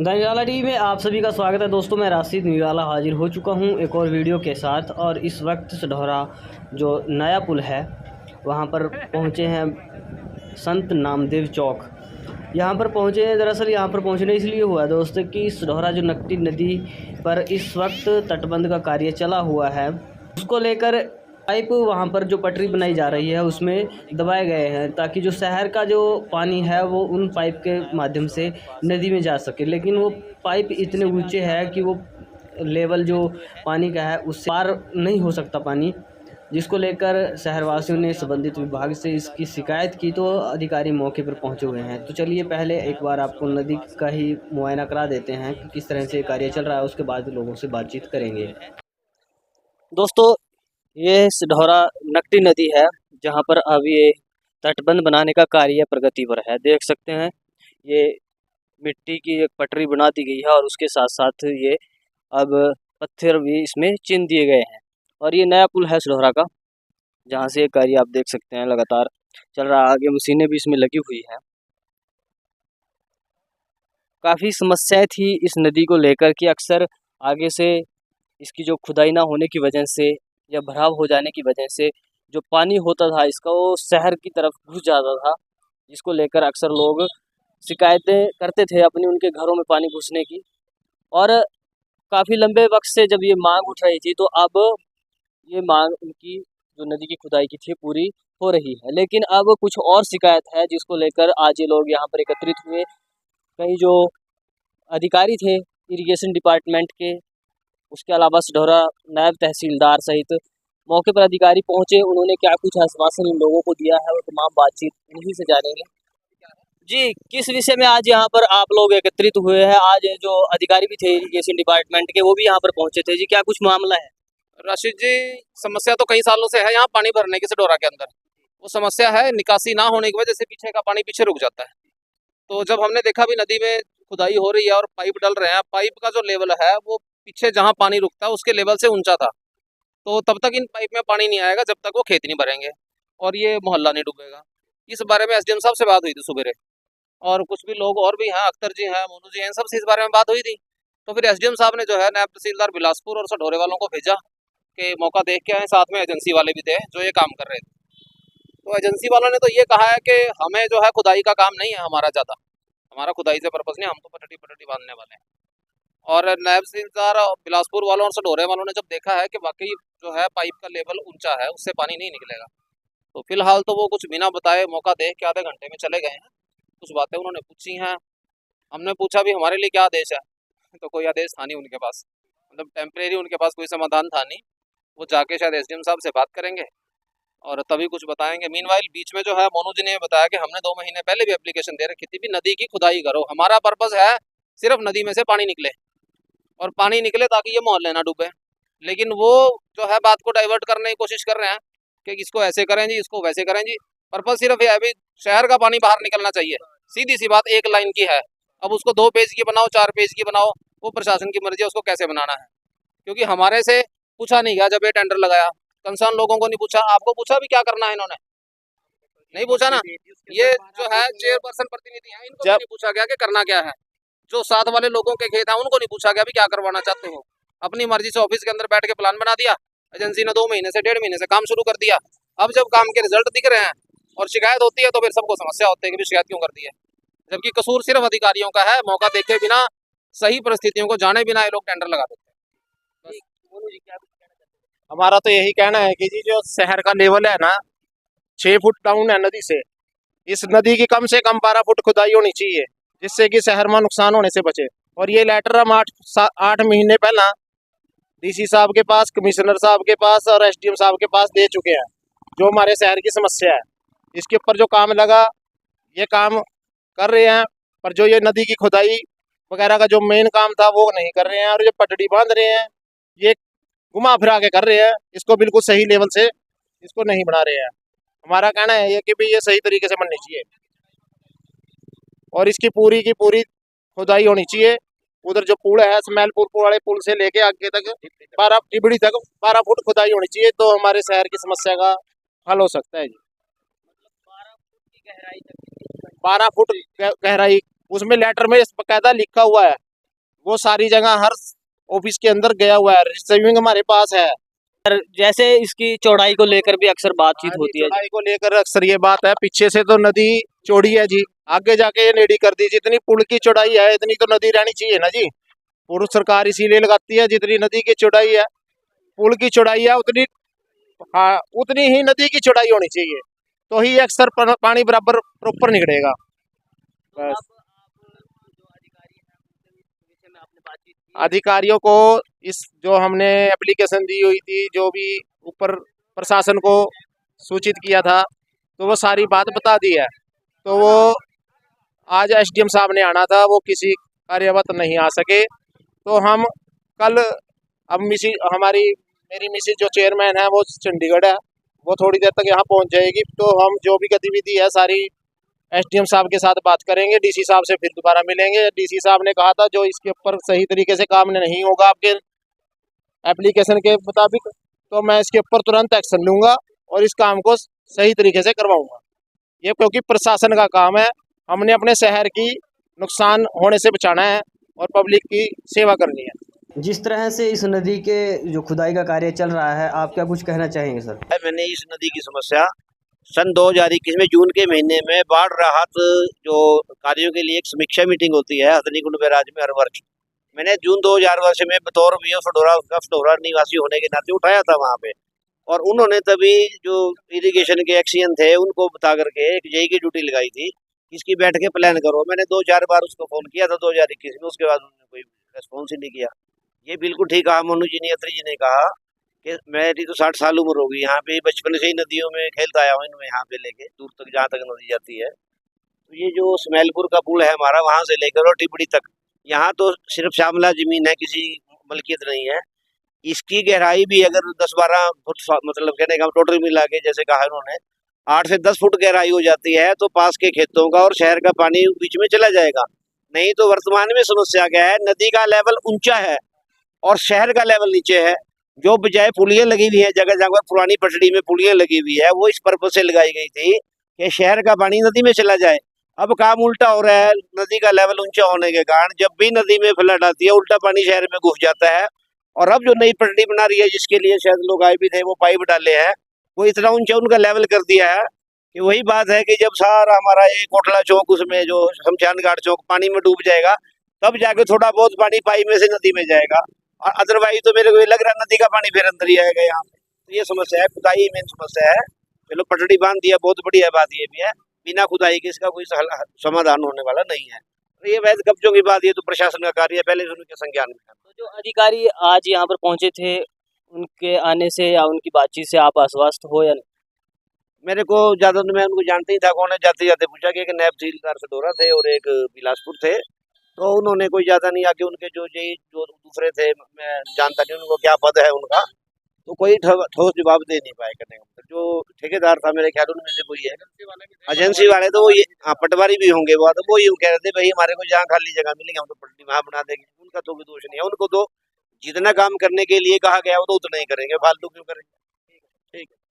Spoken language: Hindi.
निराला टीवी में आप सभी का स्वागत है दोस्तों। मैं राशिद निराला हाजिर हो चुका हूं एक और वीडियो के साथ। और इस वक्त सढौरा जो नया पुल है वहां पर पहुंचे हैं संत नामदेव चौक। यहां पर पहुंचे हैं, दरअसल यहां पर पहुंचने इसलिए हुआ दोस्तों कि सढौरा जो नकटी नदी पर इस वक्त तटबंध का कार्य चला हुआ है, उसको लेकर पाइप वहाँ पर जो पटरी बनाई जा रही है उसमें दबाए गए हैं ताकि जो शहर का जो पानी है वो उन पाइप के माध्यम से नदी में जा सके। लेकिन वो पाइप इतने ऊंचे हैं कि वो लेवल जो पानी का है उससे पार नहीं हो सकता पानी, जिसको लेकर शहरवासियों ने संबंधित विभाग से इसकी शिकायत की तो अधिकारी मौके पर पहुंचे हुए हैं। तो चलिए पहले एक बार आपको नदी का ही मुआयना करा देते हैं कि किस तरह से कार्य चल रहा है, उसके बाद लोगों से बातचीत करेंगे। दोस्तों, ये सढौरा नकटी नदी है जहाँ पर अब ये तटबंध बनाने का कार्य प्रगति पर है। देख सकते हैं ये मिट्टी की एक पटरी बना दी गई है और उसके साथ साथ ये अब पत्थर भी इसमें चिन दिए गए हैं। और ये नया पुल है सढौरा का, जहाँ से ये कार्य आप देख सकते हैं लगातार चल रहा है। आगे मशीनें भी इसमें लगी हुई हैं। काफ़ी समस्याएं थी इस नदी को लेकर कि अक्सर आगे से इसकी जो खुदाई ना होने की वजह से या भराव हो जाने की वजह से जो पानी होता था इसका वो शहर की तरफ घुस जाता था, जिसको लेकर अक्सर लोग शिकायतें करते थे अपनी उनके घरों में पानी घुसने की। और काफ़ी लंबे वक्त से जब ये मांग उठ रही थी तो अब ये मांग उनकी जो नदी की खुदाई की थी पूरी हो रही है। लेकिन अब कुछ और शिकायत है जिसको लेकर आज ये लोग यहाँ पर एकत्रित हुए। कई जो अधिकारी थे इरिगेशन डिपार्टमेंट के, उसके अलावा सढौरा नायब तहसीलदार सहित मौके पर अधिकारी पहुंचे। उन्होंने क्या कुछ आश्वासन इन लोगों को दिया है वो तमाम बातचीत इन्हीं से जानेंगे। जी, किस विषय में आज यहाँ पर आप लोग एकत्रित हुए हैं? आज जो अधिकारी भी थे इरिगेशन डिपार्टमेंट के वो भी यहाँ पर पहुंचे थे जी, क्या कुछ मामला है? राशिद जी, समस्या तो कई सालों से है यहाँ पानी भरने की सढौरा के अंदर। वो समस्या है निकासी ना होने की वजह से पीछे का पानी पीछे रुक जाता है। तो जब हमने देखा भी नदी में खुदाई हो रही है और पाइप डल रहे हैं, पाइप का जो लेवल है वो पीछे जहाँ पानी रुकता है उसके लेवल से ऊंचा था। तो तब तक इन पाइप में पानी नहीं आएगा जब तक वो खेत नहीं भरेंगे और ये मोहल्ला नहीं डूबेगा। इस बारे में एसडीएम साहब से बात हुई थी सुबह, और कुछ भी लोग और भी हैं, अख्तर जी हैं, मोनू जी हैं, सबसे इस बारे में बात हुई थी। तो फिर एसडीएम साहब ने जो है नायब तहसीलदार बिलासपुर और सढौरे वालों को भेजा कि मौका देख के आए। साथ में एजेंसी वाले भी थे जो ये काम कर रहे थे। तो एजेंसी वालों ने तो ये कहा है कि हमें जो है खुदाई का काम नहीं है हमारा ज़्यादा, हमारा खुदाई से पर्पज़ नहीं, हम तो पटड़ी पटड़ी बांधने वाले हैं। और नायब तहसीलदार बिलासपुर वालों और सढौरे वालों ने जब देखा है कि वाकई जो है पाइप का लेवल ऊंचा है, उससे पानी नहीं निकलेगा, तो फिलहाल तो वो कुछ बिना बताए मौका देख के आधे घंटे में चले गए हैं। कुछ बातें उन्होंने पूछी हैं, हमने पूछा भी हमारे लिए क्या आदेश है, तो कोई आदेश था नहीं उनके पास, मतलब टेम्परेरी उनके पास कोई समाधान था नहीं। वो जाके शायद एसडीएम साहब से बात करेंगे और तभी कुछ बताएंगे। मीनवाइल बीच में जो है मोनू जी ने बताया कि हमने 2 महीने पहले भी एप्लीकेशन दे रखी थी भी नदी की खुदाई करो, हमारा पर्पज़ है सिर्फ नदी में से पानी निकले और पानी निकले ताकि ये मोहल्ले ना डूबे। लेकिन वो जो है बात को डाइवर्ट करने की कोशिश कर रहे हैं कि इसको ऐसे करें जी, इसको वैसे करें जी। पर्पज़ सिर्फ ये है भी शहर का पानी बाहर निकलना चाहिए, सीधी सी बात, एक लाइन की है। अब उसको 2 पेज की बनाओ, 4 पेज की बनाओ, वो प्रशासन की मर्जी है उसको कैसे बनाना है। क्योंकि हमारे से पूछा नहीं गया जब ये टेंडर लगाया, कंसर्न लोगों को नहीं पूछा। आपको पूछा भी क्या करना है, इन्होंने नहीं पूछा ना। ये जो है चेयरपर्सन प्रतिनिधि है, इनको भी नहीं पूछा गया कि करना क्या है। जो साथ वाले लोगों के खेत हैं उनको नहीं पूछा गया भी क्या करवाना चाहते हो। अपनी मर्जी से ऑफिस के अंदर बैठ के प्लान बना दिया। एजेंसी ने 2 महीने से 1.5 महीने से काम शुरू कर दिया। अब जब काम के रिजल्ट दिख रहे हैं और शिकायत होती है तो फिर सबको समस्या होती है कि शिकायत क्यों कर दी है, जबकि कसूर सिर्फ अधिकारियों का है। मौका देखे बिना, सही परिस्थितियों को जाने बिना ये लोग टेंडर लगा देते हैं। हमारा तो यही कहना है कि जी जो शहर का लेवल है ना 6 फुट डाउन है नदी से, इस नदी की कम से कम 12 फुट खुदाई होनी चाहिए जिससे कि शहर में नुकसान होने से बचे। और ये लेटर हम 8 महीने पहला डीसी साहब के पास, कमिश्नर साहब के पास और एसडीएम साहब के पास दे चुके हैं। जो हमारे शहर की समस्या है इसके ऊपर जो काम लगा ये काम कर रहे हैं, पर जो ये नदी की खुदाई वगैरह का जो मेन काम था वो नहीं कर रहे हैं। और जो पटड़ी बांध रहे हैं ये घुमा फिरा के कर रहे हैं, इसको बिल्कुल सही लेवल से इसको नहीं बना रहे हैं। हमारा कहना है ये कि भी ये सही तरीके से बननी चाहिए और इसकी पूरी की पूरी खुदाई होनी चाहिए। उधर जो पुल है स्मैलपुर वाले पुल से लेके आगे तक 12 टिबड़ी तक 12 फुट खुदाई होनी चाहिए, तो हमारे शहर की समस्या का हल हो सकता है जी। 12 फुट गहराई, उसमें लेटर में बकायदा लिखा हुआ है वो सारी जगह हर ऑफिस के अंदर गया हुआ है, रिसीविंग हमारे पास है। जैसे इसकी चौड़ाई को लेकर भी अक्सर बातचीत होती है। चौड़ाई को लेकर अक्सर ये बात है, पीछे से तो नदी चौड़ी है जी, आगे जाके ये टेढ़ी कर दी। जितनी पुल की चौड़ाई है इतनी तो नदी रहनी चाहिए ना जी। पूर्व सरकार इसीलिए लगाती है, जितनी नदी की चौड़ाई है, पुल की चौड़ाई है उतनी, हाँ उतनी ही नदी की चौड़ाई होनी चाहिए, तो ही अक्सर पानी बराबर प्रॉपर निकलेगा। बस अधिकारियों को इस जो हमने एप्लीकेशन दी हुई थी, जो भी ऊपर प्रशासन को सूचित किया था, तो वो सारी बात बता दी है। तो वो आज एसडीएम साहब ने आना था, वो किसी कार्यवत नहीं आ सके। तो हम कल, अब मेरी मिसिज जो चेयरमैन है वो चंडीगढ़ है, वो थोड़ी देर तक यहाँ पहुँच जाएगी। तो हम जो भी गतिविधि है सारी एसडीएम साहब के साथ बात करेंगे, डीसी साहब से फिर दोबारा मिलेंगे। डीसी साहब ने कहा था जो इसके ऊपर सही तरीके से काम नहीं होगा आपके एप्लीकेशन के मुताबिक, तो मैं इसके ऊपर तुरंत एक्शन लूंगा और इस काम को सही तरीके से करवाऊंगा। ये क्योंकि प्रशासन का काम है, हमने अपने शहर की नुकसान होने से बचाना है और पब्लिक की सेवा करनी है। जिस तरह से इस नदी के जो खुदाई का कार्य चल रहा है, आप क्या कुछ कहना चाहेंगे सर? मैंने इस नदी की समस्या सन 2021 में जून के महीने में बाढ़ राहत जो कार्यों के लिए एक समीक्षा मीटिंग होती है हथनी कुंड बैराज में हर वर्ष, मैंने जून 2000 वर्ष में बतौर वीओ फडोरा निवासी होने के नाते उठाया था वहाँ पे। और उन्होंने तभी जो इरिगेशन के एक्शन थे उनको बता करके एक जेई की ड्यूटी लगाई थी, इसकी बैठ के प्लान करो। मैंने 2-4 बार उसको फोन किया था 2021 में, उसके बाद उन्होंने कोई रेस्पॉन्स ही नहीं किया। ये बिल्कुल ठीक कहा मनु जी ने, अत्री जी ने कहा कि मेरी तो 60 साल उम्र होगी, यहाँ पे बचपन से ही नदियों में खेलता आया हूँ, इनमें यहाँ पे लेके दूर तक जहाँ तक नदी जाती है। तो ये जो स्मैलपुर का पुल है हमारा, वहाँ से लेकर और टिबड़ी तक, यहाँ तो सिर्फ श्यामला जमीन है, किसी मलकियत नहीं है। इसकी गहराई भी अगर 10-12 फुट, मतलब कहने का टोटल मिला के जैसे कहा उन्होंने 8 से 10 फुट गहराई हो जाती है, तो पास के खेतों का और शहर का पानी बीच में चला जाएगा। नहीं तो वर्तमान में समस्या क्या है, नदी का लेवल ऊंचा है और शहर का लेवल नीचे है। जो बजाय पुलियां लगी हुई है, जगह जगह पुरानी पटड़ी में पुलियां लगी हुई है, वो इस पर्पज से लगाई गई थी कि शहर का पानी नदी में चला जाए। अब काम उल्टा हो रहा है, नदी का लेवल ऊंचा होने के कारण जब भी नदी में फ्लड आती है उल्टा पानी शहर में घुस जाता है। और अब जो नई पटड़ी बना रही है, जिसके लिए शायद लोग आए भी थे, वो पाइप डाले हैं, वो इतना ऊंचा उनका लेवल कर दिया है कि वही बात है कि जब सारा हमारा ये कोटला चौक, उसमें जो शमशान घाट चौक पानी में डूब जाएगा, तब जाके थोड़ा बहुत पानी पाइप में से नदी में जाएगा। और अदरवाइज तो मेरे को लग रहा है नदी का पानी फिर अंदर ही आएगा यहाँ पे। तो ये समस्या है, खुदाई मेन समस्या है। चलो पटड़ी बांध दिया, बहुत बढ़िया बात ये भी है, बिना खुदाई के इसका कोई समाधान होने वाला नहीं है। तो ये वैध कब्जों की बात, ये तो प्रशासन का कार्य है, पहले से उनके संज्ञान में है। तो जो अधिकारी आज यहाँ पर पहुंचे थे, उनके आने से या उनकी बातचीत से आप आश्वस्त हो या नहीं? मेरे को ज्यादा तो मैं उनको जानते ही था कौन है, जाते जाते पूछा कि एक नायब तहसीलदार फडोरा थे और एक बिलासपुर थे, तो उन्होंने कोई ज्यादा नहीं आके, उनके जो दूसरे थे, मैं जानता नहीं उनको क्या पद है उनका, तो कोई ठोस जवाब दे नहीं पाए करने का। जो ठेकेदार था मेरे ख्याल उनमें से कोई है, एजेंसी वाले तो वो ये, हाँ पटवारी भी होंगे वो, तो वो यूँ कह रहे थे भाई हमारे को जहाँ खाली जगह मिलेगी हम तो पटरी वहाँ बना देंगे। उनका तो कोई दोष नहीं है, उनको तो जितना काम करने के लिए कहा गया वो तो उतना ही करेंगे, फालतू क्यों करेंगे। ठीक है।